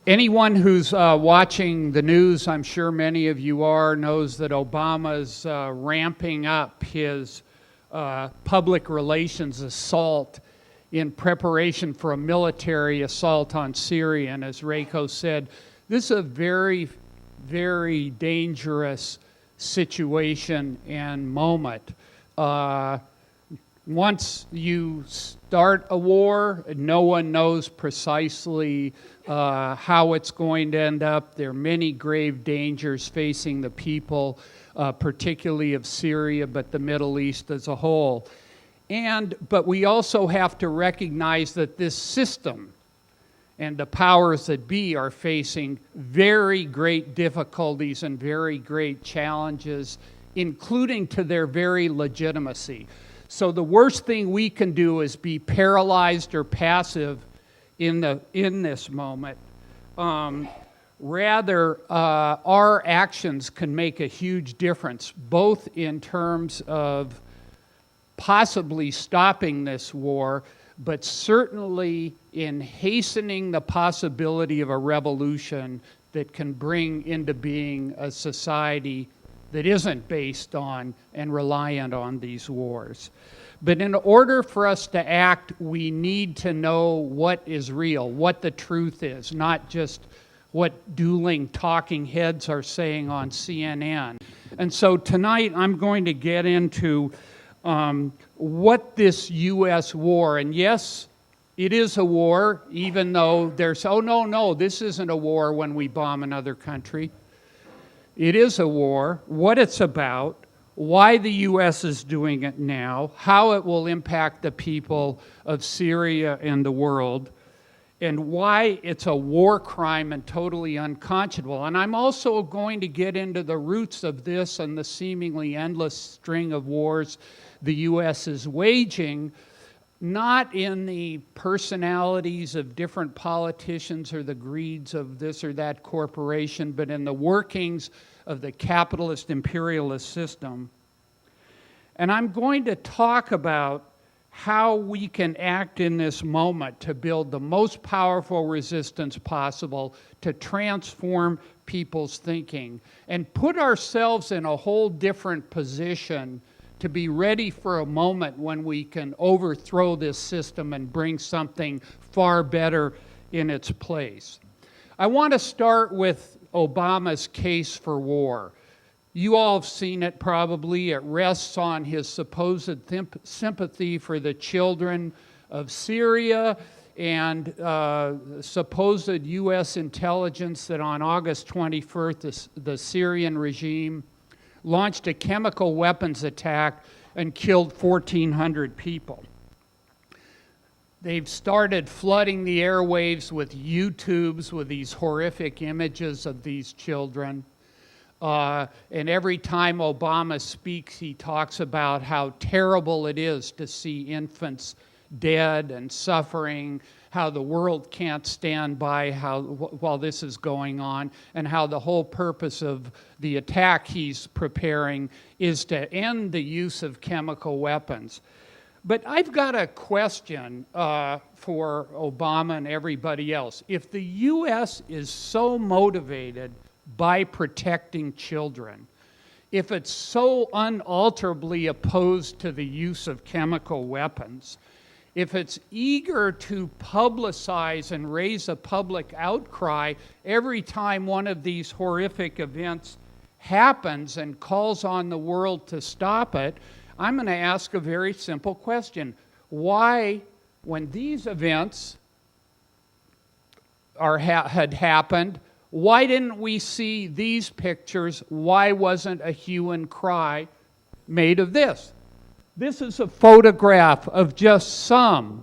Anyone who's watching the news, I'm sure many of you are, knows that Obama's ramping up his public relations assault in preparation for a military assault on Syria. And as Reiko said, this is a very, very dangerous situation and moment. Once you start a war, no one knows precisely how it's going to end up. There are many grave dangers facing the people, particularly of Syria, but the Middle East as a whole. But we also have to recognize that this system and the powers that be are facing very great difficulties and very great challenges, including to their very legitimacy. So the worst thing we can do is be paralyzed or passive in this moment. Rather, our actions can make a huge difference, both in terms of possibly stopping this war, but certainly in hastening the possibility of a revolution that can bring into being a society that isn't based on and reliant on these wars. But in order for us to act, we need to know what is real, what the truth is, not just what dueling talking heads are saying on CNN. And so tonight I'm going to get into what this U.S. war, and yes, it is a war, even though there's, oh no, this isn't a war when we bomb another country. It is a war, what it's about, why the U.S. is doing it now, how it will impact the people of Syria and the world, and why it's a war crime and totally unconscionable. And I'm also going to get into the roots of this and the seemingly endless string of wars the U.S. is waging, not in the personalities of different politicians or the greeds of this or that corporation, but in the workings of the capitalist imperialist system. And I'm going to talk about how we can act in this moment to build the most powerful resistance possible to transform people's thinking and put ourselves in a whole different position to be ready for a moment when we can overthrow this system and bring something far better in its place. I want to start with Obama's case for war. You all have seen it probably. It rests on his supposed sympathy for the children of Syria and supposed U.S. intelligence that on August 21st, the Syrian regime launched a chemical weapons attack and killed 1,400 people. They've started flooding the airwaves with YouTubes with these horrific images of these children. And every time Obama speaks, he talks about how terrible it is to see infants dead and suffering, how the world can't stand by while this is going on, and how the whole purpose of the attack he's preparing is to end the use of chemical weapons. But I've got a question for Obama and everybody else. If the U.S. is so motivated by protecting children, if it's so unalterably opposed to the use of chemical weapons, if it's eager to publicize and raise a public outcry every time one of these horrific events happens and calls on the world to stop it, I'm going to ask a very simple question. Why, when these events had happened, why didn't we see these pictures? Why wasn't a hue and cry made of this? This is a photograph of just some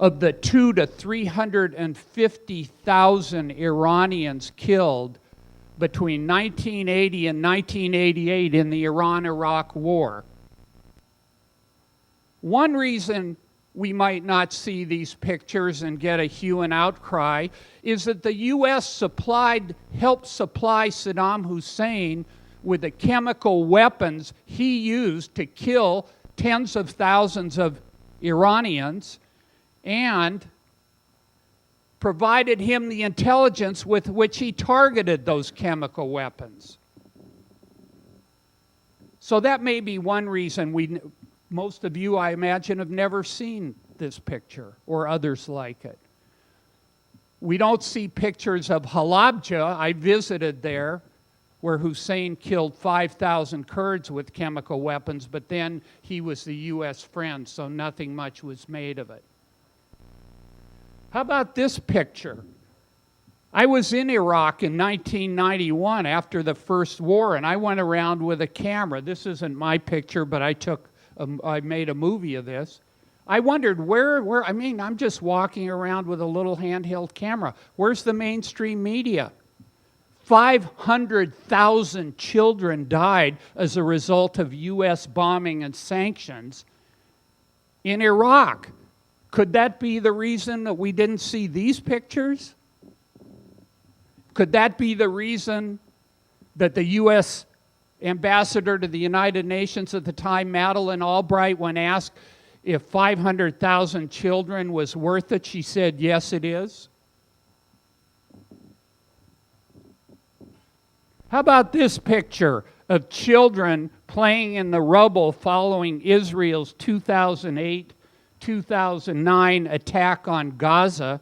of the 200,000 to 350,000 Iranians killed between 1980 and 1988 in the Iran-Iraq War. One reason we might not see these pictures and get a hue and outcry is that the U.S. helped supply Saddam Hussein with the chemical weapons he used to kill tens of thousands of Iranians and provided him the intelligence with which he targeted those chemical weapons. So that may be one reason most of you, I imagine, have never seen this picture or others like it. We don't see pictures of Halabja. I visited there, where Hussein killed 5,000 Kurds with chemical weapons, but then he was the U.S. friend, so nothing much was made of it. How about this picture? I was in Iraq in 1991 after the first war, and I went around with a camera. This isn't my picture, but I made a movie of this. I wondered I'm just walking around with a little handheld camera. Where's the mainstream media? 500,000 children died as a result of U.S. bombing and sanctions in Iraq. Could that be the reason that we didn't see these pictures? Could that be the reason that the U.S. ambassador to the United Nations at the time, Madeleine Albright, when asked if 500,000 children was worth it, she said, yes, it is? How about this picture of children playing in the rubble following Israel's 2008-2009 attack on Gaza?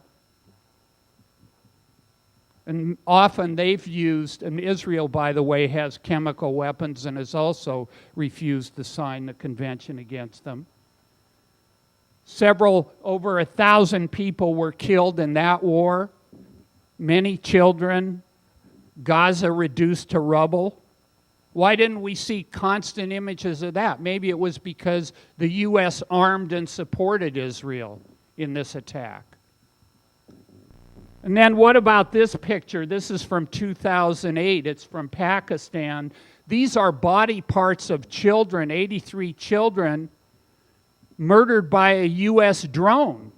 And often they've used, and Israel, by the way, has chemical weapons and has also refused to sign the convention against them. Over 1,000 people were killed in that war. Many children. Gaza reduced to rubble. Why didn't we see constant images of that? Maybe it was because the U.S. armed and supported Israel in this attack. And then what about this picture? This is from 2008. It's from Pakistan. These are body parts of children, 83 children, murdered by a U.S. drone.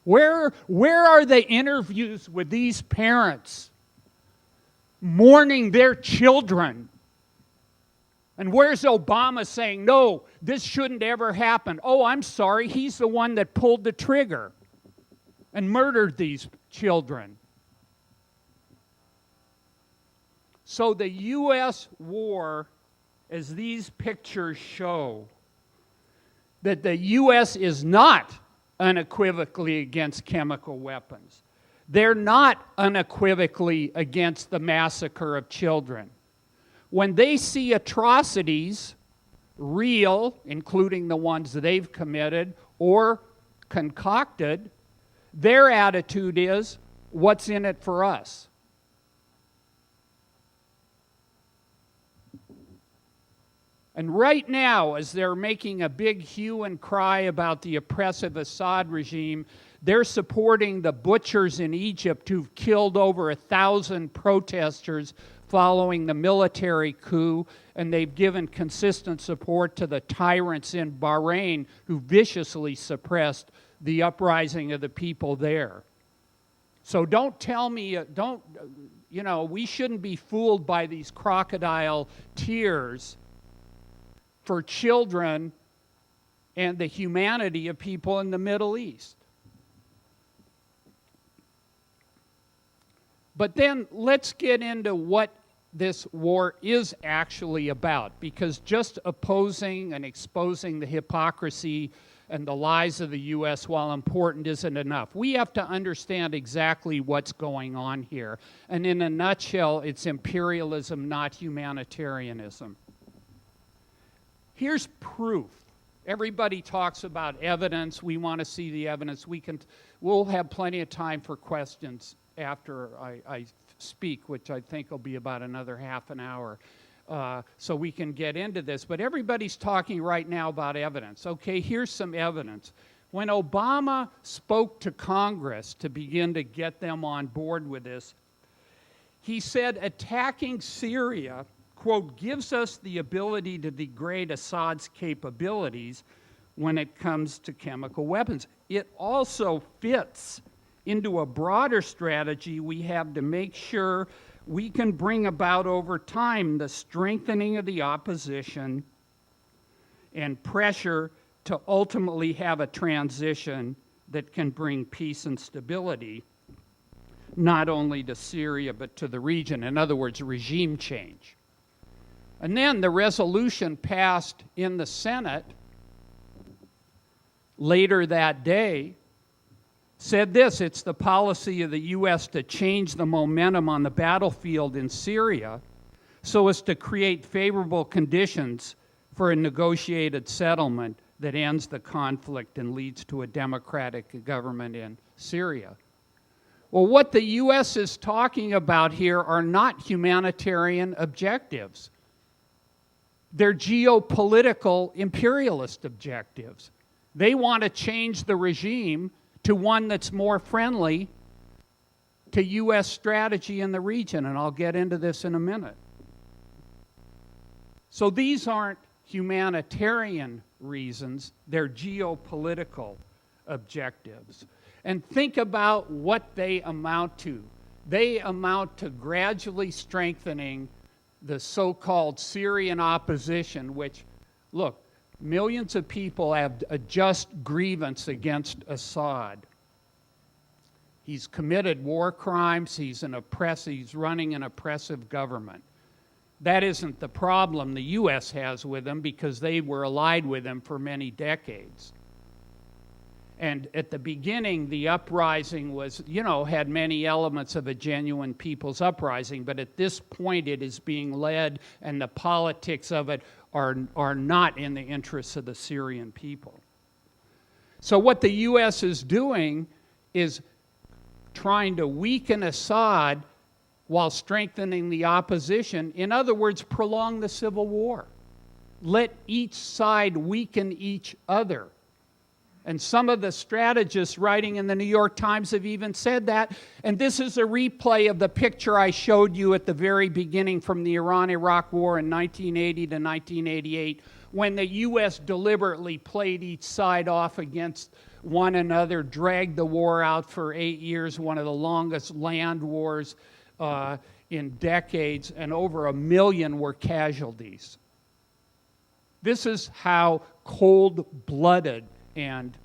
Where are the interviews with these parents mourning their children? And where's Obama saying, no, this shouldn't ever happen? Oh, I'm sorry, he's the one that pulled the trigger and murdered these children. So the U.S. war, as these pictures show, that the U.S. is not unequivocally against chemical weapons. They're not unequivocally against the massacre of children. When they see atrocities, real, including the ones that they've committed or concocted, their attitude is, what's in it for us? And right now, as they're making a big hue and cry about the oppressive Assad regime, they're supporting the butchers in Egypt who've killed over 1,000 protesters following the military coup, and they've given consistent support to the tyrants in Bahrain who viciously suppressed the uprising of the people there. So don't tell me, we shouldn't be fooled by these crocodile tears for children and the humanity of people in the Middle East. But then let's get into what this war is actually about, because just opposing and exposing the hypocrisy and the lies of the U.S., while important, isn't enough. We have to understand exactly what's going on here. And in a nutshell, it's imperialism, not humanitarianism. Here's proof. Everybody talks about evidence. We want to see the evidence. We'll have plenty of time for questions after I speak, which I think will be about another half an hour, so we can get into this. But everybody's talking right now about evidence. Okay, here's some evidence. When Obama spoke to Congress to begin to get them on board with this, he said attacking Syria, quote, gives us the ability to degrade Assad's capabilities when it comes to chemical weapons. It also fits into a broader strategy we have to make sure we can bring about over time the strengthening of the opposition and pressure to ultimately have a transition that can bring peace and stability, not only to Syria, but to the region. In other words, regime change. And then the resolution passed in the Senate later that day said this: it's the policy of the U.S. to change the momentum on the battlefield in Syria so as to create favorable conditions for a negotiated settlement that ends the conflict and leads to a democratic government in Syria. Well, what the U.S. is talking about here are not humanitarian objectives. They're geopolitical imperialist objectives. They want to change the regime to one that's more friendly to U.S. strategy in the region, and I'll get into this in a minute. So these aren't humanitarian reasons, they're geopolitical objectives. And think about what they amount to. They amount to gradually strengthening the so-called Syrian opposition, which, look, millions of people have a just grievance against Assad. He's committed war crimes, he's running an oppressive government. That isn't the problem the U.S. has with him, because they were allied with him for many decades. And at the beginning, the uprising was, had many elements of a genuine people's uprising, but at this point it is being led, and the politics of it are not in the interests of the Syrian people. So what the U.S. is doing is trying to weaken Assad while strengthening the opposition. In other words, prolong the civil war. Let each side weaken each other. And some of the strategists writing in the New York Times have even said that. And this is a replay of the picture I showed you at the very beginning from the Iran-Iraq War in 1980 to 1988, when the U.S. deliberately played each side off against one another, dragged the war out for 8 years, one of the longest land wars in decades, and over 1 million were casualties. This is how cold-blooded and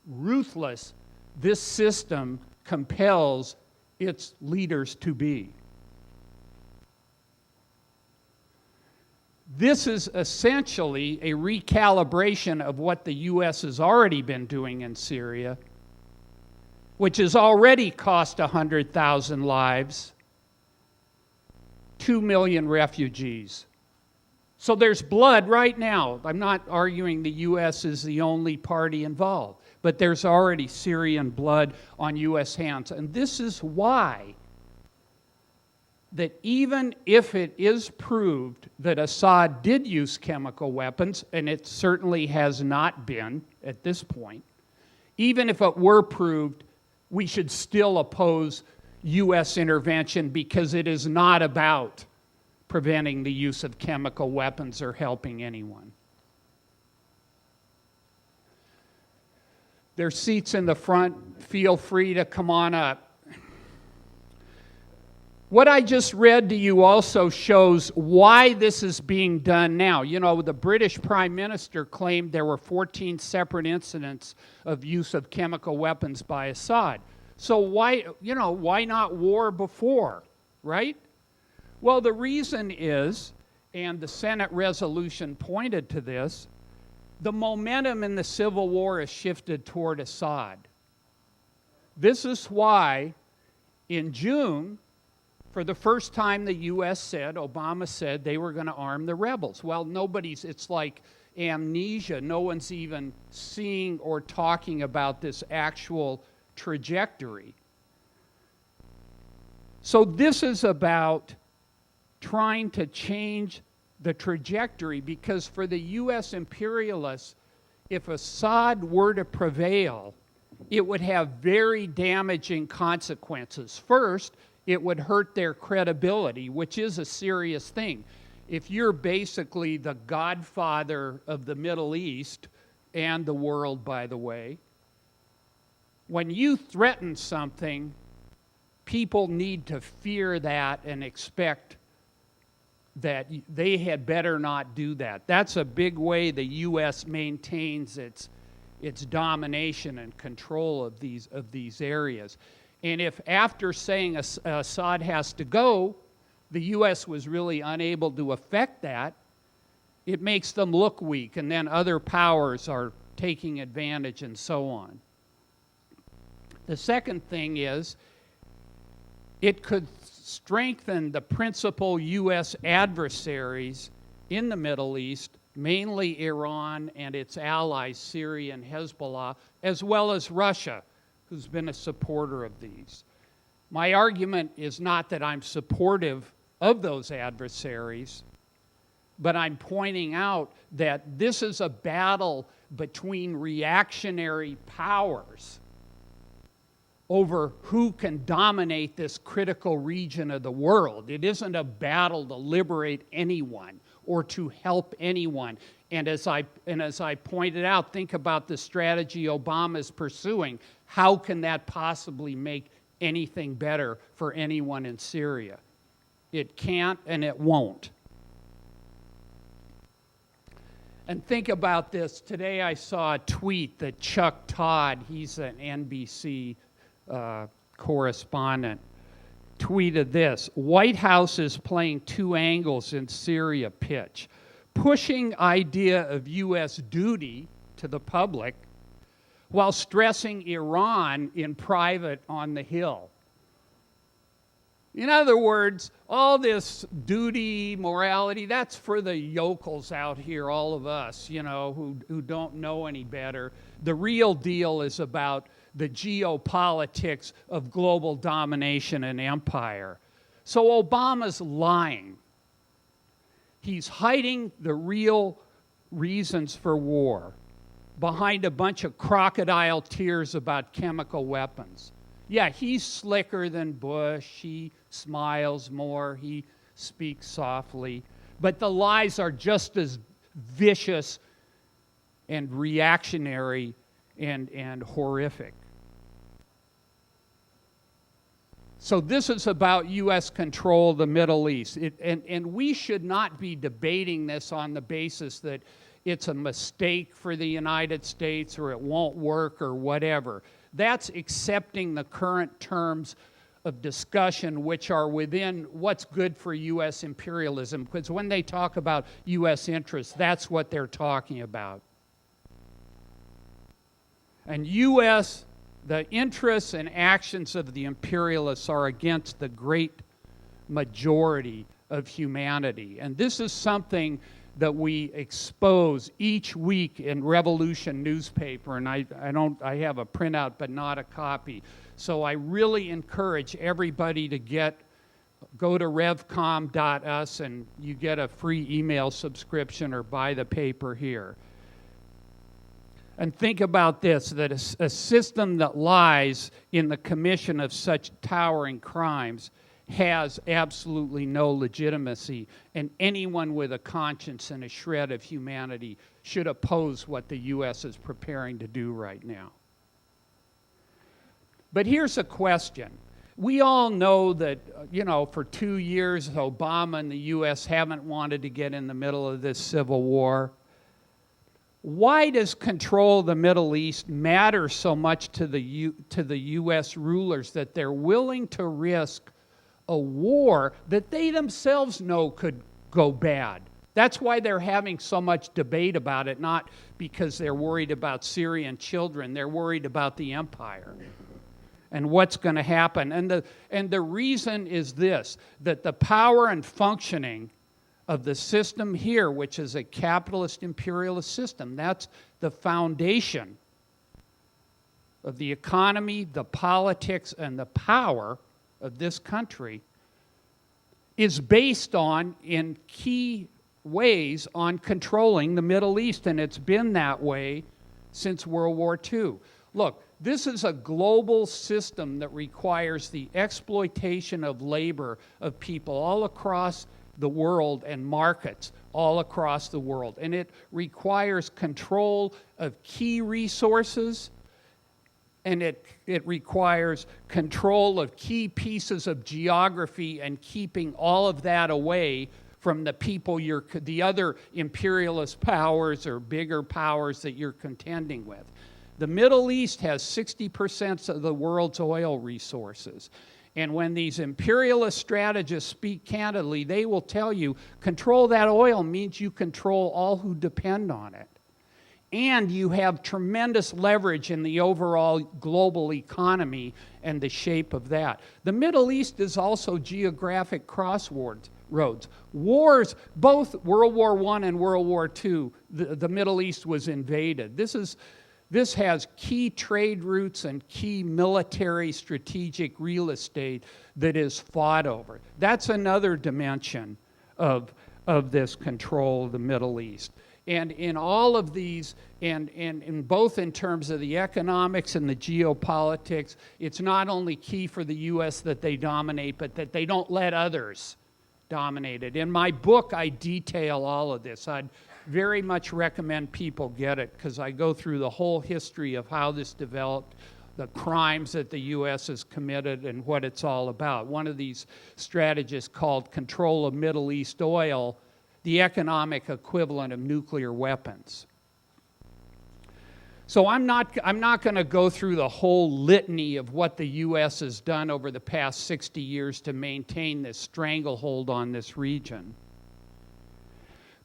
ruthless this system compels its leaders to be. This is essentially a recalibration of what the U.S. has already been doing in Syria, which has already cost 100,000 lives, 2 million refugees. So there's blood right now. I'm not arguing the U.S. is the only party involved, but there's already Syrian blood on U.S. hands. And this is why that even if it is proved that Assad did use chemical weapons, and it certainly has not been at this point, even if it were proved, we should still oppose U.S. intervention, because it is not about preventing the use of chemical weapons or helping anyone. There's seats in the front. Feel free to come on up. What I just read to you also shows why this is being done now. The British Prime Minister claimed there were 14 separate incidents of use of chemical weapons by Assad. So why not war before, right? Well, the reason is, and the Senate resolution pointed to this, the momentum in the civil war has shifted toward Assad. This is why in June, for the first time, the U.S. Obama said they were going to arm the rebels. Well, it's like amnesia. No one's even seeing or talking about this actual trajectory. So this is about trying to change the trajectory, because for the U.S. imperialists, if Assad were to prevail, it would have very damaging consequences. First, it would hurt their credibility, which is a serious thing. If you're basically the godfather of the Middle East, and the world, by the way, when you threaten something, people need to fear that and expect that they had better not do that. That's a big way the U.S. maintains its its domination and control of these areas. And if after saying Assad has to go, the U.S. was really unable to affect that, it makes them look weak, and then other powers are taking advantage and so on. The second thing is, it could strengthen the principal U.S. adversaries in the Middle East, mainly Iran and its allies, Syria and Hezbollah, as well as Russia, who's been a supporter of these. My argument is not that I'm supportive of those adversaries, but I'm pointing out that this is a battle between reactionary powers over who can dominate this critical region of the world. It isn't a battle to liberate anyone or to help anyone. And as I pointed out, think about the strategy Obama is pursuing. How can that possibly make anything better for anyone in Syria? It can't and it won't. And think about this. Today I saw a tweet that Chuck Todd, he's an NBC correspondent, tweeted this: White House is playing two angles in Syria pitch, pushing idea of U.S. duty to the public while stressing Iran in private on the Hill. In other words, all this duty, morality, that's for the yokels out here, all of us, you know, who don't know any better. The real deal is about the geopolitics of global domination and empire. So Obama's lying. He's hiding the real reasons for war behind a bunch of crocodile tears about chemical weapons. Yeah, he's slicker than Bush. He smiles more. He speaks softly. But the lies are just as vicious and reactionary and horrific. So this is about U.S. control of the Middle East. And we should not be debating this on the basis that it's a mistake for the United States or it won't work or whatever. That's accepting the current terms of discussion which are within what's good for U.S. imperialism, because when they talk about U.S. interests, that's what they're talking about. And the interests and actions of the imperialists are against the great majority of humanity. And this is something that we expose each week in Revolution newspaper, and I have a printout but not a copy. So I really encourage everybody to go to revcom.us and you get a free email subscription or buy the paper here. And think about this, that a system that lies in the commission of such towering crimes has absolutely no legitimacy, and anyone with a conscience and a shred of humanity should oppose what the U.S. is preparing to do right now. But here's a question. We all know that, for 2 years, Obama and the U.S. haven't wanted to get in the middle of this civil war. Why does control of the Middle East matter so much to the U.S. rulers that they're willing to risk a war that they themselves know could go bad? That's why they're having so much debate about it, not because they're worried about Syrian children. They're worried about the empire and what's going to happen. And the reason is this, that the power and functioning of the system here, which is a capitalist imperialist system, that's the foundation of the economy, the politics, and the power of this country, is based on, in key ways, on controlling the Middle East, and it's been that way since World War II. Look, this is a global system that requires the exploitation of labor of people all across the world and markets all across the world. And it requires control of key resources, and it requires control of key pieces of geography and keeping all of that away from the people the other imperialist powers or bigger powers that you're contending with. The Middle East has 60% of the world's oil resources. And when these imperialist strategists speak candidly, they will tell you, control that oil means you control all who depend on it. And you have tremendous leverage in the overall global economy and the shape of that. The Middle East is also geographic crossroads. Wars, both World War I and World War II, the Middle East was invaded. This has key trade routes and key military strategic real estate that is fought over. That's another dimension of this control of the Middle East. And in all of these, and in both in terms of the economics and the geopolitics, it's not only key for the U.S. that they dominate, but that they don't let others dominate it. In my book, I detail all of this. I'd very much recommend people get it, because I go through the whole history of how this developed, the crimes that the U.S. has committed, and what it's all about. One of these strategists called control of Middle East oil the economic equivalent of nuclear weapons. So I'm not going to go through the whole litany of what the U.S. has done over the past 60 years to maintain this stranglehold on this region.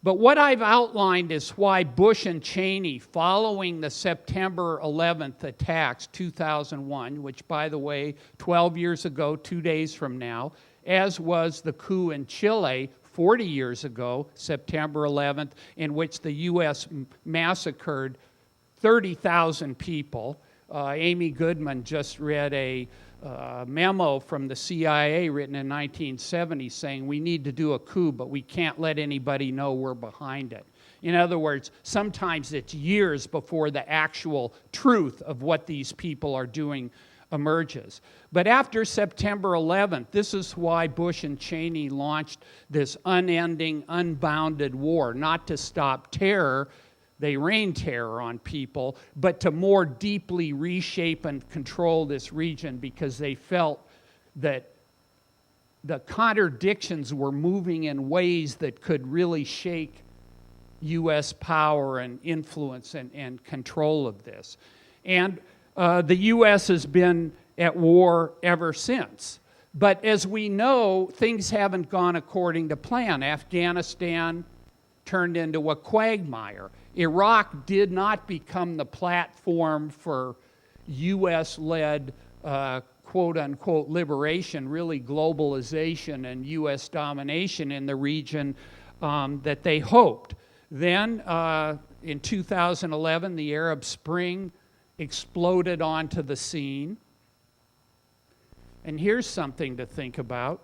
But what I've outlined is why Bush and Cheney, following the September 11th attacks, 2001, which, by the way, 12 years ago, 2 days from now, as was the coup in Chile 40 years ago, September 11th, in which the U.S. massacred 30,000 people. Amy Goodman just read a memo from the CIA written in 1970 saying we need to do a coup, but we can't let anybody know we're behind it. In other words, sometimes it's years before the actual truth of what these people are doing emerges. But after September 11th, this is why Bush and Cheney launched this unending, unbounded war, not to stop terror. They rained terror on people, but to more deeply reshape and control this region, because they felt that the contradictions were moving in ways that could really shake U.S. power and influence and control of this. And the U.S. has been at war ever since. But as we know, things haven't gone according to plan. Afghanistan turned into a quagmire. Iraq did not become the platform for U.S.-led quote-unquote liberation, really globalization and U.S. domination in the region that they hoped. Then, in 2011, the Arab Spring exploded onto the scene. And here's something to think about.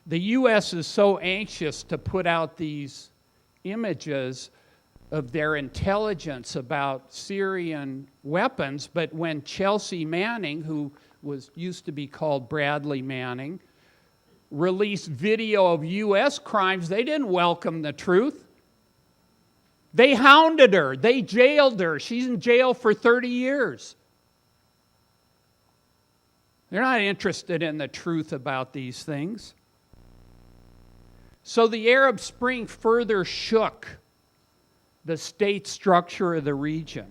The U.S. is so anxious to put out these images of their intelligence about Syrian weapons, but when Chelsea Manning, who used to be called Bradley Manning, released video of U.S. crimes, they didn't welcome the truth. They hounded her. They jailed her. She's in jail for 30 years. They're not interested in the truth about these things. So the Arab Spring further shook the state structure of the region.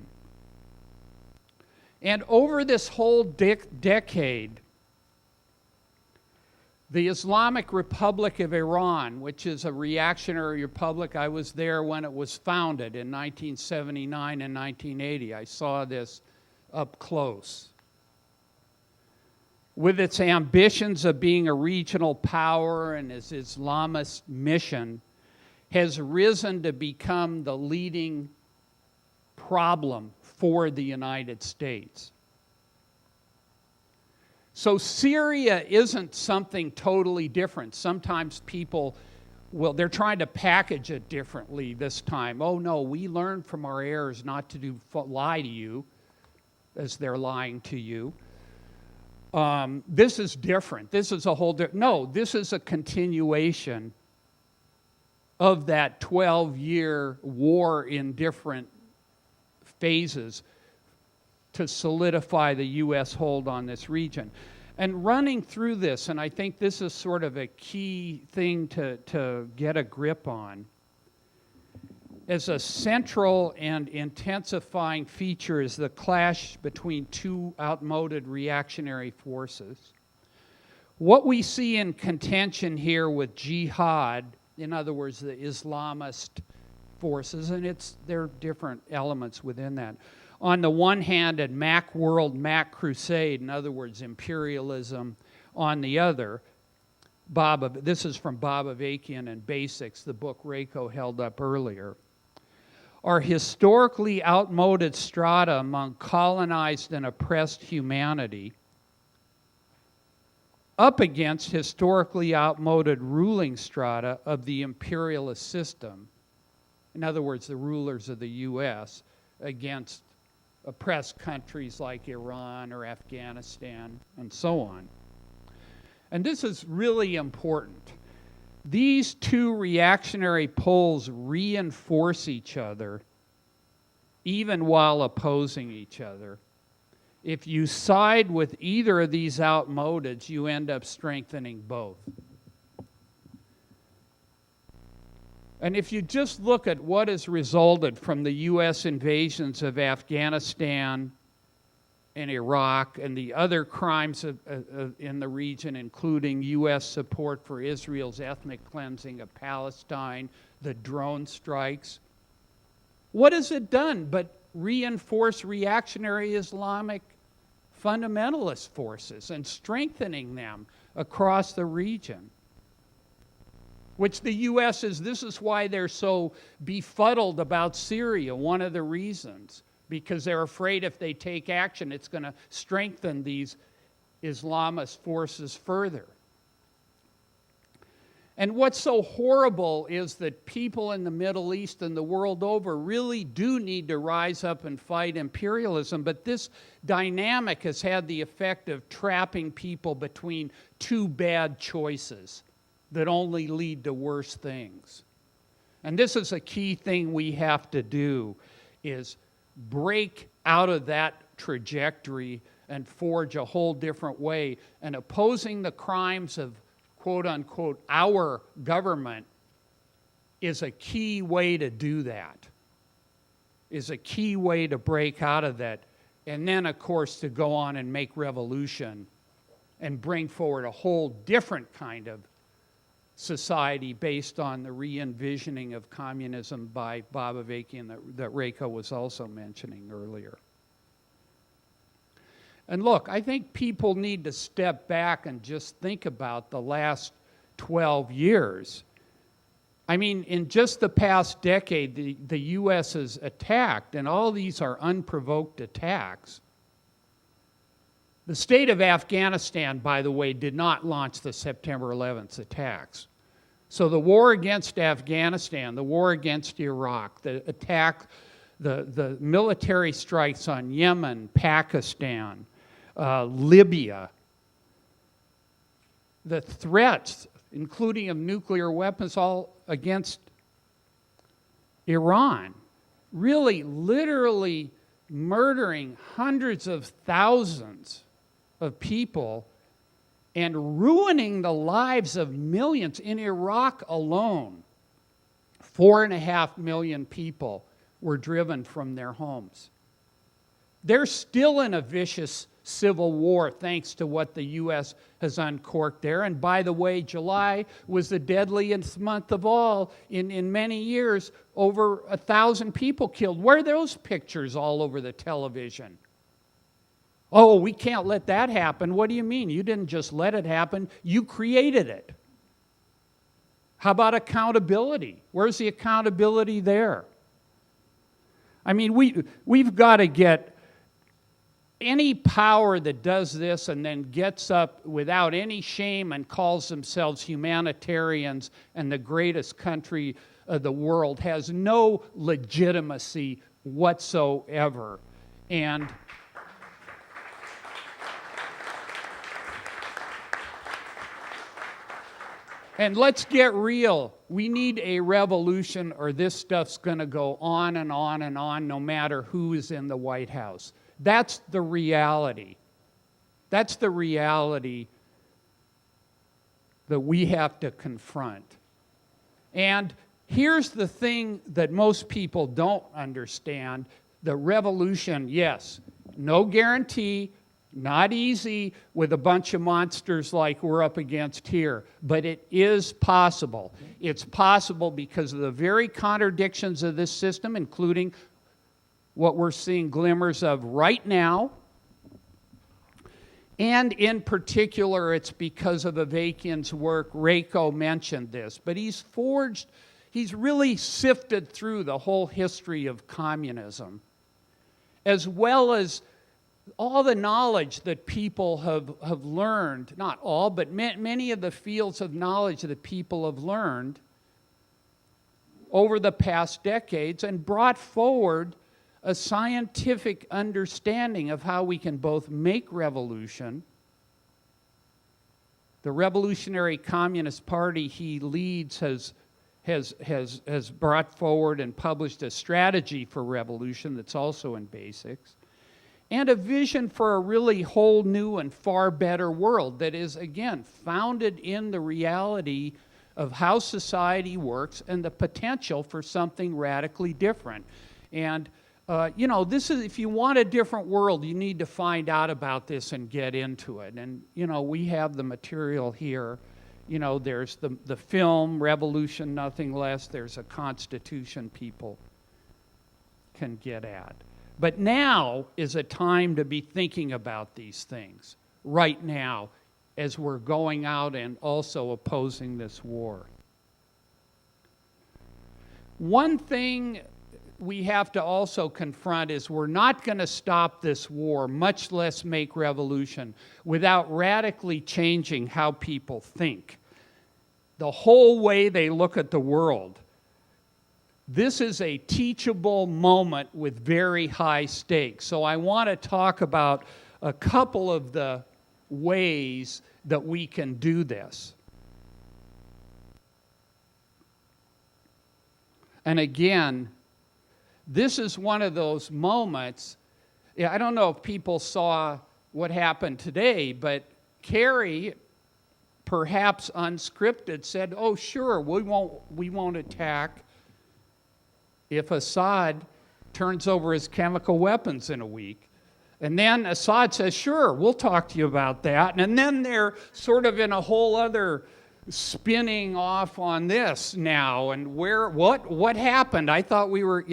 And over this whole decade, the Islamic Republic of Iran, which is a reactionary republic, I was there when it was founded in 1979 and 1980. I saw this up close. With its ambitions of being a regional power and its Islamist mission, has risen to become the leading problem for the United States. So Syria isn't something totally different. Sometimes people, they're trying to package it differently this time. Oh no, we learned from our errors not to lie to you as they're lying to you. This is different. This is a whole different, no, this is a continuation of that 12-year war in different phases to solidify the U.S. hold on this region. And running through this, and I think this is sort of a key thing to get a grip on, as a central and intensifying feature is the clash between two outmoded reactionary forces. What we see in contention here with jihad, in other words, the Islamist forces, and there are different elements within that. On the one hand, a Mac world, Mac crusade, in other words, imperialism. On the other, this is from Bob Avakian and Basics, the book Rako held up earlier, are historically outmoded strata among colonized and oppressed humanity up against historically outmoded ruling strata of the imperialist system. In other words, the rulers of the U.S. against oppressed countries like Iran or Afghanistan and so on. And this is really important. These two reactionary poles reinforce each other even while opposing each other. If you side with either of these outmodeds, you end up strengthening both. And if you just look at what has resulted from the U.S. invasions of Afghanistan and Iraq and the other crimes in the region, including U.S. support for Israel's ethnic cleansing of Palestine, the drone strikes, what has it done but reinforce reactionary Islamic fundamentalist forces and strengthening them across the region? Which the U.S. this is why they're so befuddled about Syria, one of the reasons. Because they're afraid if they take action, it's going to strengthen these Islamist forces further. And what's so horrible is that people in the Middle East and the world over really do need to rise up and fight imperialism, but this dynamic has had the effect of trapping people between two bad choices that only lead to worse things. And this is a key thing we have to do, is break out of that trajectory and forge a whole different way. And opposing the crimes of, quote unquote, our government is a key way to do that, is a key way to break out of that. And then, of course, to go on and make revolution and bring forward a whole different kind of society based on the re-envisioning of communism by Bob Avakian that Rako was also mentioning earlier. And look, I think people need to step back and just think about the last 12 years. I mean, in just the past decade, the U.S. has attacked, and all these are unprovoked attacks. The state of Afghanistan, by the way, did not launch the September 11th attacks. So the war against Afghanistan, the war against Iraq, the attack, the military strikes on Yemen, Pakistan, Libya, the threats, including of nuclear weapons, all against Iran, really literally murdering hundreds of thousands of people and ruining the lives of millions. In Iraq alone, 4.5 million people were driven from their homes. They're still in a vicious civil war thanks to what the U.S. has uncorked there. And by the way, July was the deadliest month of all in many years. Over 1,000 people killed. Where are those pictures all over the television? Oh, we can't let that happen. What do you mean? You didn't just let it happen. You created it. How about accountability? Where's the accountability there? I mean, we've got to get any power that does this and then gets up without any shame and calls themselves humanitarians and the greatest country of the world has no legitimacy whatsoever. And let's get real. We need a revolution or this stuff's going to go on and on and on no matter who is in the White House. That's the reality. That's the reality that we have to confront. And here's the thing that most people don't understand. The revolution, yes, no guarantee, not easy with a bunch of monsters like we're up against here, but it is possible. It's possible because of the very contradictions of this system, including what we're seeing glimmers of right now. And in particular, it's because of Avakian's work. Reiko mentioned this, but he's really sifted through the whole history of communism, as well as all the knowledge that people have learned, not all, but many of the fields of knowledge that people have learned over the past decades, and brought forward a scientific understanding of how we can both make revolution. The Revolutionary Communist Party he leads has brought forward and published a strategy for revolution that's also in basics, and a vision for a really whole new and far better world that is, again, founded in the reality of how society works and the potential for something radically different. And this is, if you want a different world, you need to find out about this and get into it. And, we have the material here. There's the film, Revolution, Nothing Less. There's a constitution people can get at. But now is a time to be thinking about these things, right now, as we're going out and also opposing this war. One thing we have to also confront is we're not going to stop this war, much less make revolution, without radically changing how people think, the whole way they look at the world. This is a teachable moment with very high stakes. So I want to talk about a couple of the ways that we can do this. And again, this is one of those moments. I don't know if people saw what happened today, but Kerry, perhaps unscripted, said, "Oh, sure, we won't attack if Assad turns over his chemical weapons in a week." And then Assad says, "Sure, we'll talk to you about that." And then they're sort of in a whole other spinning off on this now. And what happened? I thought we were,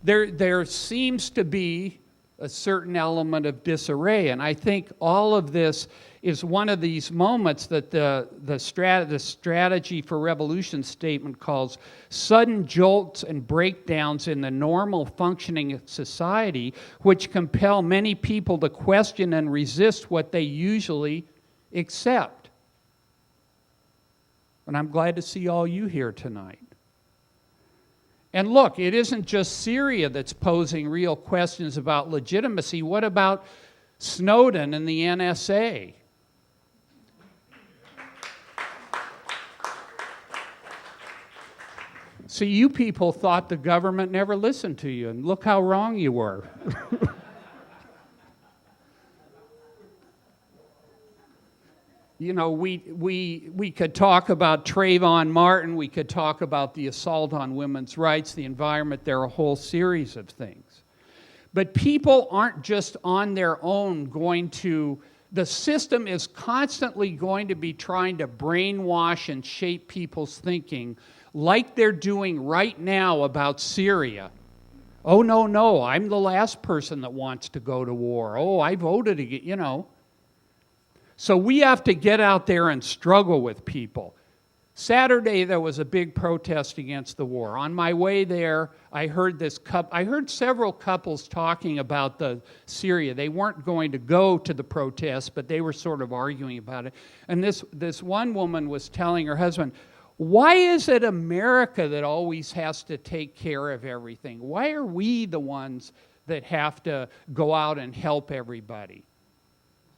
there seems to be a certain element of disarray. And I think all of this is one of these moments that the strategy for revolution statement calls sudden jolts and breakdowns in the normal functioning of society, which compel many people to question and resist what they usually accept. And I'm glad to see all you here tonight. And look, it isn't just Syria that's posing real questions about legitimacy. What about Snowden and the NSA? See, you people thought the government never listened to you, and look how wrong you were. We could talk about Trayvon Martin, we could talk about the assault on women's rights, the environment, there are a whole series of things. But people aren't just on their own the system is constantly going to be trying to brainwash and shape people's thinking, like they're doing right now about Syria. Oh, no, I'm the last person that wants to go to war. Oh, I voted again, So we have to get out there and struggle with people. Saturday, there was a big protest against the war. On my way there, I heard several couples talking about Syria. They weren't going to go to the protest, but they were sort of arguing about it. And this one woman was telling her husband, "Why is it America that always has to take care of everything? Why are we the ones that have to go out and help everybody?"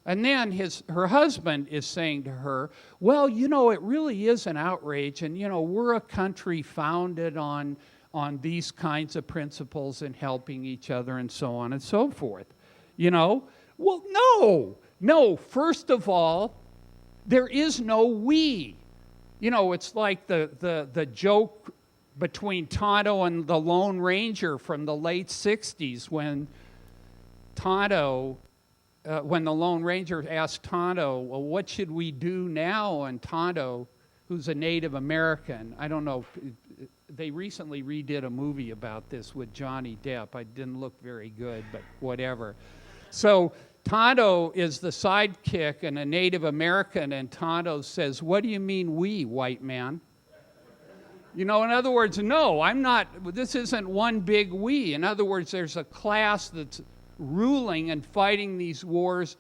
And then her husband is saying to her, "Well, it really is an outrage, and we're a country founded on these kinds of principles and helping each other and so on and so forth." Well, no. First of all, there is no we. It's like the joke between Tonto and the Lone Ranger from the late 60s when when the Lone Ranger asked Tonto, well, what should we do now? And Tonto, who's a Native American, I don't know, they recently redid a movie about this with Johnny Depp. It didn't look very good, but whatever. So Tonto is the sidekick and a Native American, and Tonto says, what do you mean we, white man? You know, in other words, no, I'm not, this isn't one big we. In other words, there's a class that's ruling and fighting these wars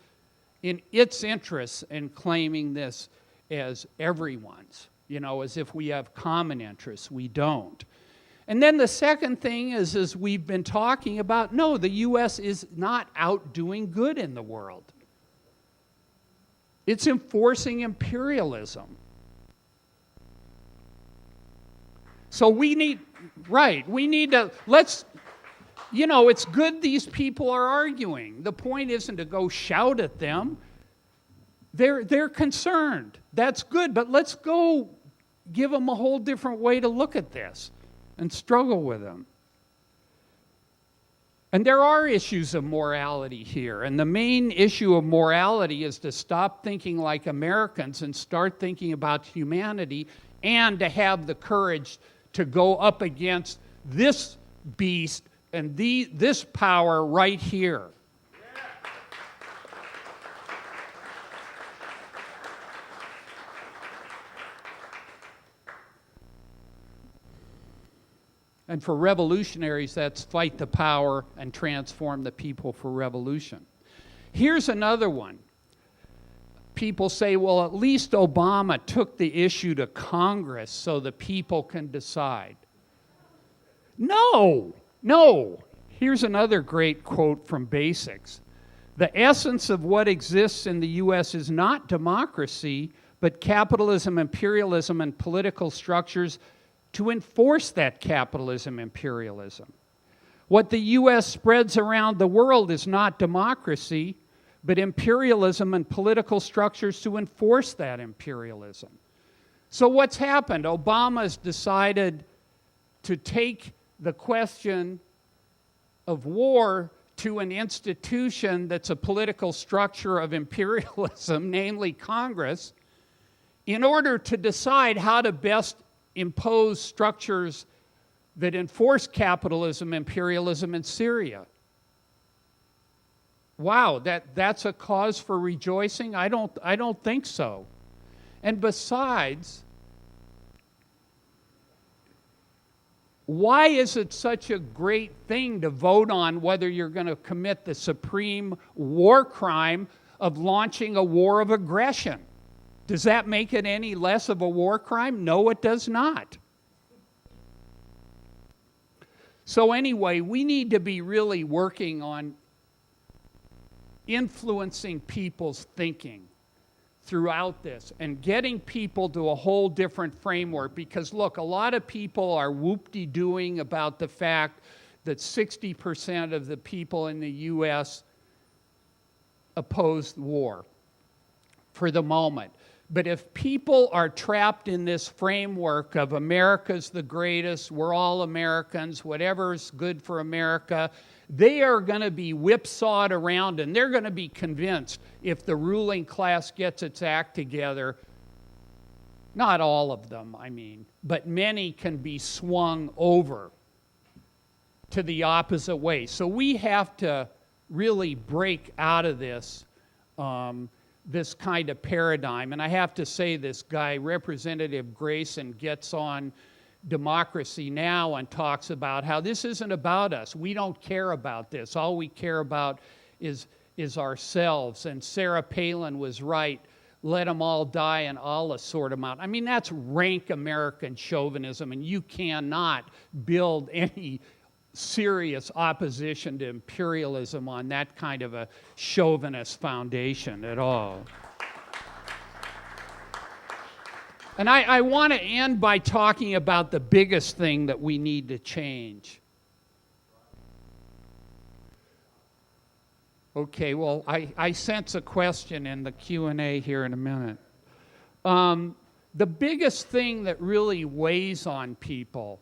in its interests and claiming this as everyone's, you know, as if we have common interests. We don't. And then the second thing is we've been talking about, no, the U.S. is not out doing good in the world. It's enforcing imperialism. So we need to, you know, it's good these people are arguing. The point isn't to go shout at them. They're concerned. That's good, but let's go give them a whole different way to look at this and struggle with them. And there are issues of morality here, and the main issue of morality is to stop thinking like Americans and start thinking about humanity, and to have the courage to go up against this beast and this power right here. And for revolutionaries, that's fight the power and transform the people for revolution. Here's another one. People say, well, at least Obama took the issue to Congress so the people can decide. No. Here's another great quote from Basics. The essence of what exists in the U.S. is not democracy, but capitalism, imperialism, and political structures to enforce that capitalism, imperialism. What the U.S. spreads around the world is not democracy, but imperialism and political structures to enforce that imperialism. So what's happened? Obama's decided to take the question of war to an institution that's a political structure of imperialism, namely Congress, in order to decide how to best impose structures that enforce capitalism, imperialism in Syria. Wow, that's a cause for rejoicing? I don't think so. And besides, why is it such a great thing to vote on whether you're going to commit the supreme war crime of launching a war of aggression? Does that make it any less of a war crime? No, it does not. So anyway, we need to be really working on influencing people's thinking throughout this and getting people to a whole different framework, because look, a lot of people are whoop-de-dooing about the fact that 60% of the people in the U.S. oppose war for the moment. But if people are trapped in this framework of America's the greatest, we're all Americans, whatever's good for America, they are going to be whipsawed around, and they're going to be convinced if the ruling class gets its act together, not all of them, I mean, but many can be swung over to the opposite way. So we have to really break out of this this kind of paradigm. And I have to say, this guy, Representative Grayson, gets on Democracy Now! And talks about how this isn't about us. We don't care about this. All we care about is ourselves. And Sarah Palin was right. Let them all die and Allah sort them out. I mean, that's rank American chauvinism, and you cannot build any serious opposition to imperialism on that kind of a chauvinist foundation at all. And I want to end by talking about the biggest thing that we need to change. Okay, well, I sense a question in the Q&A here in a minute. The biggest thing that really weighs on people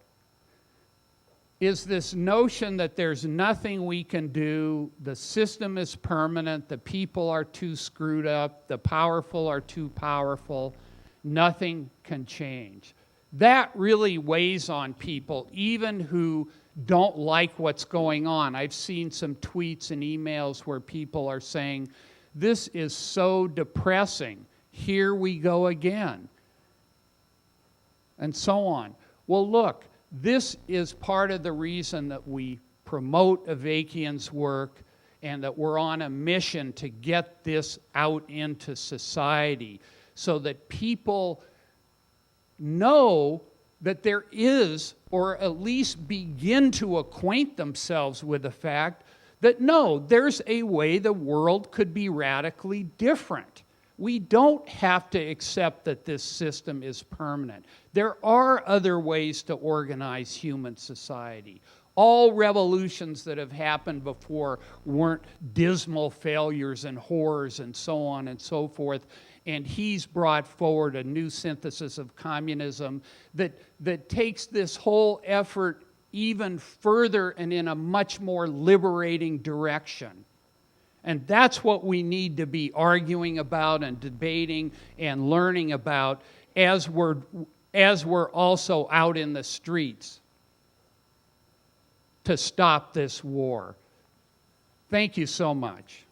is this notion that there's nothing we can do, the system is permanent, the people are too screwed up, the powerful are too powerful, nothing can change. That really weighs on people, even who don't like what's going on. I've seen some tweets and emails where people are saying, this is so depressing, here we go again, and so on. Well, look, this is part of the reason that we promote Avakian's work and that we're on a mission to get this out into society so that people know that there is, or at least begin to acquaint themselves with the fact that no, there's a way the world could be radically different. We don't have to accept that this system is permanent. There are other ways to organize human society. All revolutions that have happened before weren't dismal failures and horrors and so on and so forth. And he's brought forward a new synthesis of communism that takes this whole effort even further and in a much more liberating direction. And that's what we need to be arguing about and debating and learning about as we're also out in the streets to stop this war. Thank you so much.